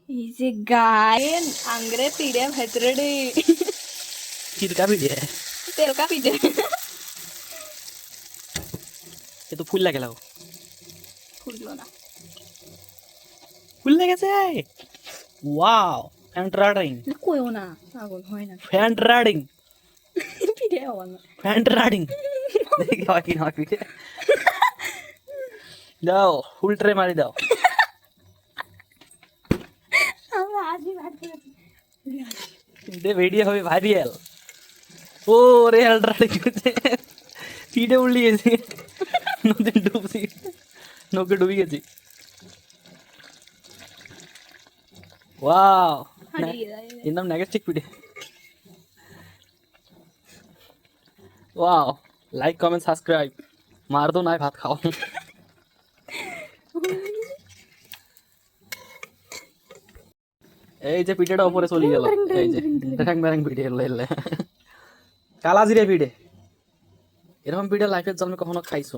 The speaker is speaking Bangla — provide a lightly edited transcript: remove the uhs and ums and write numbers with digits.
এই যে গায়েন আংরে পিড়ে ভেতরে ডে কিরকা ভিডিও তেলকা পিড়ে এ তো ফুল লাগে লাও ফুললো না ফুল লেগেছে ওয়াও ফ্যান্টরাডিং কইও না আগুন হয় না ফ্যান্টরাডিং পিড়ে হওয়া না ফ্যান্টরাডিং দেখি হয় কি না ভিডিও দাও ফুল ট্রে মারি দাও আমরা আজই ভাত করেছি দে ভিডিও হবে ভাইরাল ও রে ফ্যান্টরাডিং পিঠে উল্লি গেছে নদী ডুবছি নৌকে ডুবি গেছি ওয়াও एकदम negative video wow like comment subscribe मार दो ना भात खाओ এই যে পিঠেটা উপরে চলে গেল এই যে ড্যাং ব্যাং পিঠে লইলে কালা জিরে পিঠে এরকম পিঠে লাইফের জন্মে কখনো খাইছো